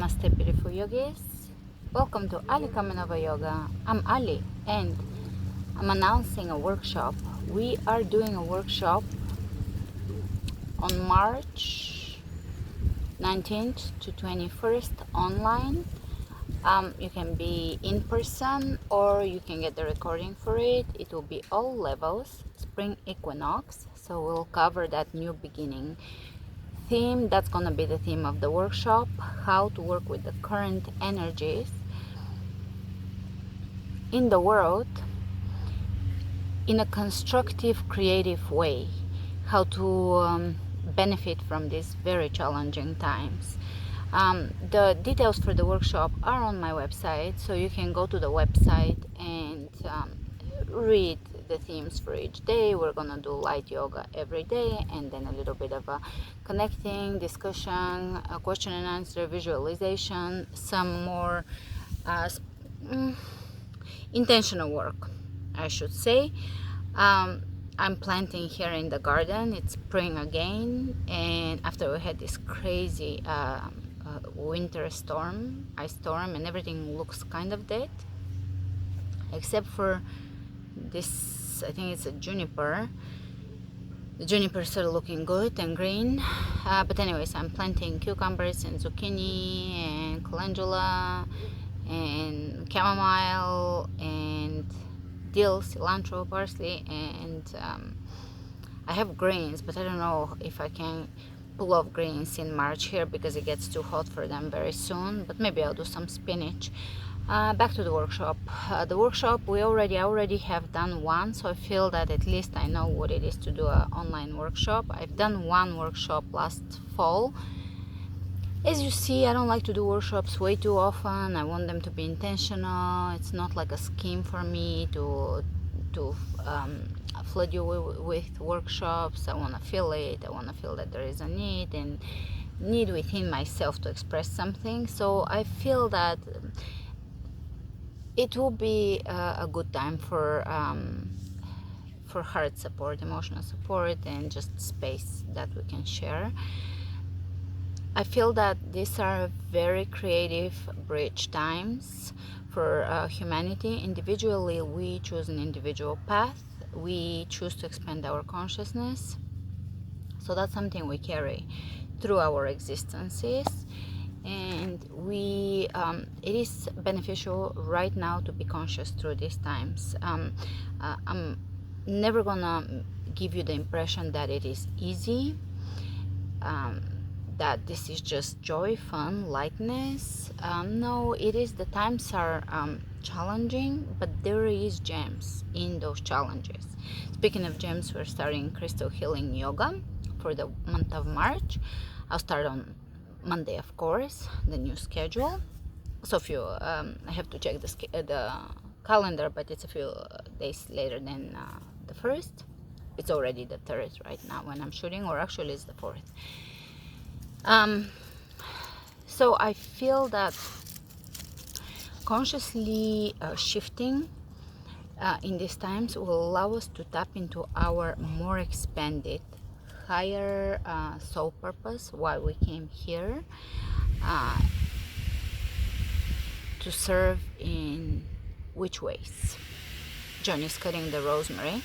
Namaste, beautiful yogis. Welcome to Ali Kamanova Yoga. I'm Ali and I'm announcing a workshop. We are doing a workshop on March 19th to 21st online. You can be in person or you can get the recording for it. It will be all levels, spring equinox. So we'll cover that new beginning theme. That's going to be the theme of the workshop, how to work with the current energies in the world in a constructive, creative way, how to benefit from these very challenging times. The details for the workshop are on my website, so you can go to the website and read the themes for each day. We're gonna do light yoga every day, and then a little bit of a connecting discussion, a question and answer, visualization, some more intentional work, I should say. I'm planting here in the garden. It's spring again, and after we had this crazy winter storm, ice storm, and everything looks kind of dead except for this, I think it's a juniper. The junipers are looking good and green, but anyways, I'm planting cucumbers and zucchini and calendula and chamomile and dill, cilantro, parsley, and I have greens, but I don't know if I can pull off greens in March here because it gets too hot for them very soon, but maybe I'll do some spinach. Back to the workshop. The workshop I already have done one, so I feel that at least I know what it is to do an online workshop. I've done one workshop last fall. As you see, I don't like to do workshops way too often. I want them to be intentional. It's not like a scheme for me to flood you with workshops. I want to feel it. I want to feel that there is a need and need within myself to express something. So I feel that it will be a good time for heart support, emotional support, and just space that we can share. I feel that these are very creative bridge times for humanity. Individually, we choose an individual path. We choose to expand our consciousness. So that's something we carry through our existences. And it is beneficial right now to be conscious through these times. I'm never gonna give you the impression that it is easy, that this is just joy, fun, lightness. No, it is. The times are challenging, but there is gems in those challenges. Speaking of gems, we're starting crystal healing yoga for the month of March. I'll start on Monday, of course, the new schedule. So if you, I have to check the calendar, but it's a few days later than the 1st. It's already the 3rd right now when I'm shooting, or actually it's the 4th. So I feel that consciously shifting in these times will allow us to tap into our more expanded, higher soul purpose, why we came here, to serve in which ways. John is cutting the rosemary,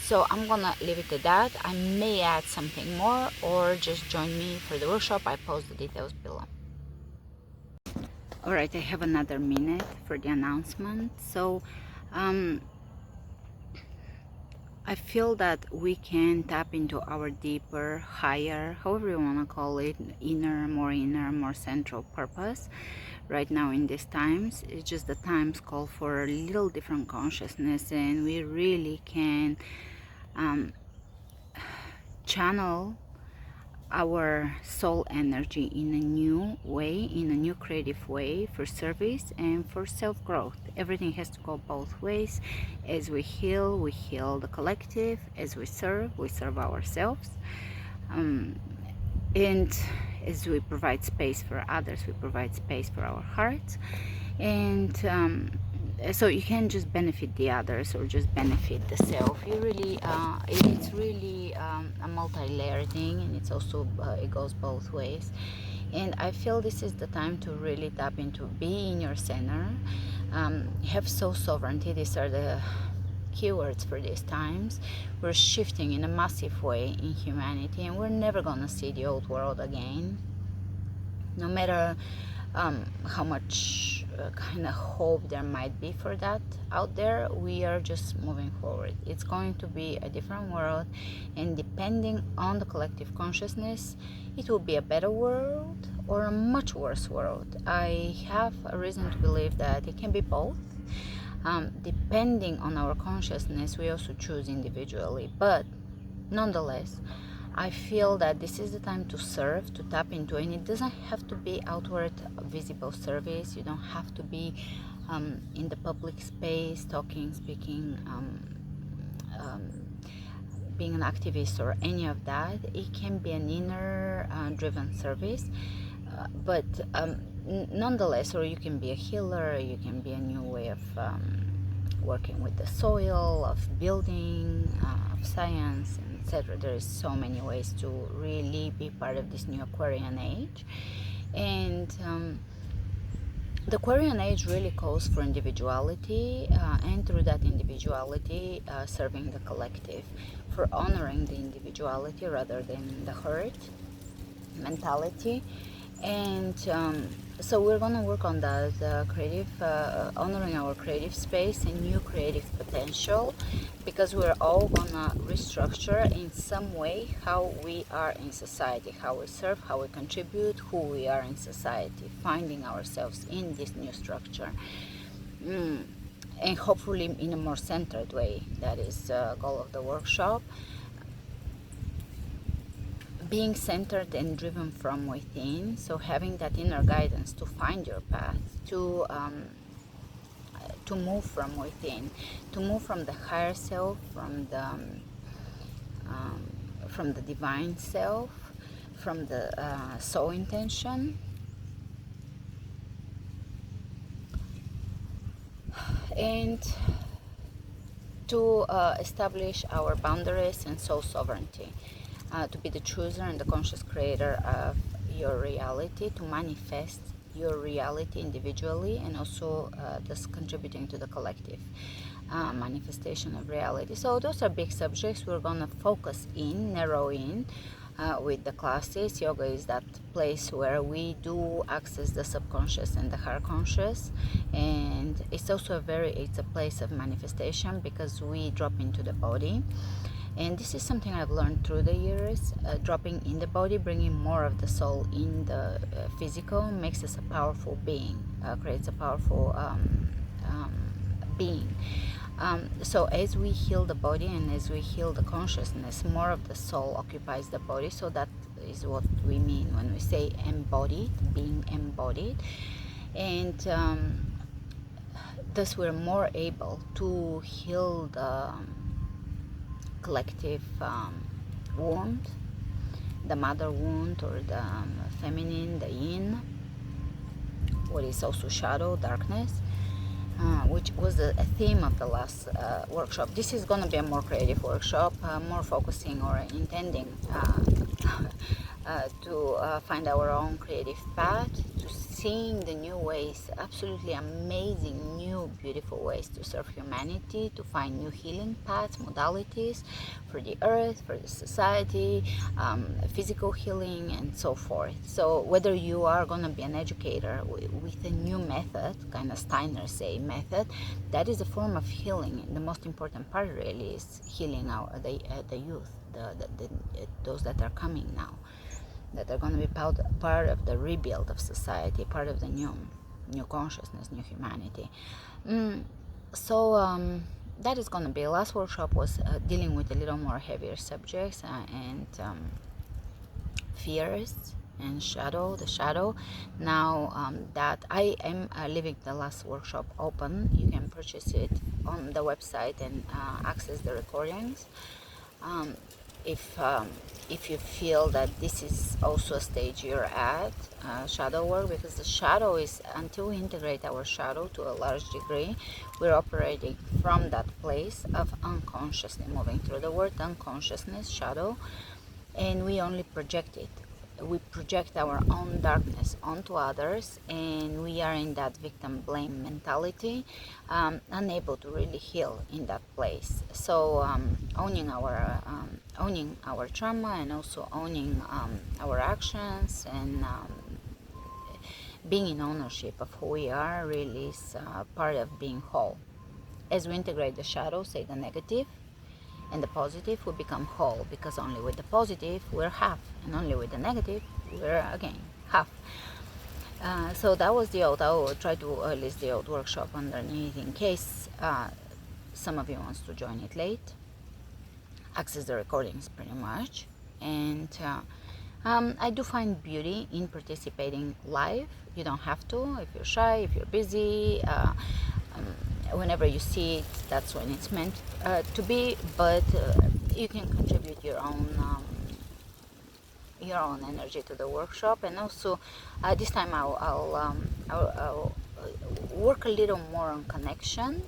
so I'm gonna leave it at that. I may add something more, or just join me for the workshop. I post the details below. All right, I have another minute for the announcement. So I feel that we can tap into our deeper, higher, however you want to call it, inner, more central purpose right now in these times. It's just the times call for a little different consciousness, and we really can channel our soul energy in a new way, in a new creative way, for service and for self-growth. Everything has to go both ways. As we heal the collective. As we serve ourselves, and as we provide space for others, we provide space for our hearts. And so you can't just benefit the others or just benefit the self. You really it's really a multi-layered thing, and it's also it goes both ways. And I feel this is the time to really tap into be in your center, have soul sovereignty. These are the keywords for these times. We're shifting in a massive way in humanity, and we're never gonna see the old world again. No matter how much kind of hope there might be for that out there, we are just moving forward. It's going to be a different world, and depending on the collective consciousness, it will be a better world or a much worse world. I have a reason to believe that it can be both. Depending on our consciousness, we also choose individually, but nonetheless, I feel that this is the time to serve, to tap into, and it doesn't have to be outward visible service. You don't have to be in the public space talking, speaking, being an activist or any of that. It can be an inner driven service, but nonetheless, or you can be a healer, you can be a new way of working with the soil, of building, of science, etc. There is so many ways to really be part of this new Aquarian age. And the Aquarian age really calls for individuality, and through that individuality, serving the collective, for honoring the individuality rather than the herd mentality. And so we're going to work on that creative, honoring our creative space and new creative potential, because we're all going to restructure in some way how we are in society, how we serve, how we contribute, who we are in society, finding ourselves in this new structure, and hopefully in a more centered way. That is the goal of the workshop. Being centered and driven from within, so having that inner guidance to find your path, to move from within, to move from the higher self, from the divine self, from the soul intention, and to establish our boundaries and soul sovereignty. To be the chooser and the conscious creator of your reality, to manifest your reality individually, and also thus contributing to the collective manifestation of reality. So those are big subjects we're going to focus in, narrow in with the classes. Yoga is that place where we do access the subconscious and the higher conscious, and it's also it's a place of manifestation because we drop into the body. And this is something I've learned through the years. Dropping in the body, bringing more of the soul in the physical, makes us a powerful being, creates a powerful being. So as we heal the body and as we heal the consciousness, more of the soul occupies the body. So that is what we mean when we say embodied, being embodied. And thus we're more able to heal the collective wound, the mother wound, or the feminine, the yin, what is also shadow, darkness, which was a theme of the last workshop. This is going to be a more creative workshop, more focusing or intending to find our own creative path, to seeing the new ways, absolutely amazing, new, beautiful ways to serve humanity, to find new healing paths, modalities for the earth, for the society, physical healing, and so forth. So whether you are going to be an educator with a new method, kind of Steiner say method, that is a form of healing. And the most important part really is healing the youth, those that are coming now, that are going to be part of the rebuild of society, part of the new consciousness, new humanity. So that is going to be. Last workshop was dealing with a little more heavier subjects and fears and the shadow. Now that I am leaving the last workshop open, you can purchase it on the website and access the recordings. If you feel that this is also a stage you're at, shadow work, because the shadow is, until we integrate our shadow to a large degree, we're operating from that place of unconsciously moving through the word unconsciousness, shadow, and we only project it. we project our own darkness onto others, and we are in that victim blame mentality, unable to really heal in that place. So owning our trauma, and also owning our actions, and being in ownership of who we are really is part of being whole. As we integrate the shadow, say the negative, and the positive, we become whole, because only with the positive we're half, and only with the negative we're again half. So that was the old. I will try to list the old workshop underneath in case some of you wants to join it late. Access the recordings pretty much. And I do find beauty in participating live. You don't have to if you're shy, if you're busy. Whenever you see it, that's when it's meant to be. But you can contribute your own energy to the workshop. And also this time I'll work a little more on connection.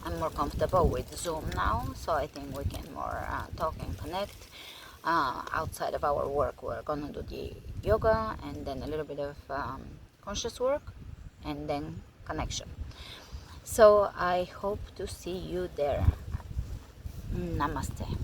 I'm more comfortable with Zoom now, so I think we can more talk and connect outside of our work. We're gonna do the yoga, and then a little bit of conscious work, and then connection. So I hope to see you there. Namaste.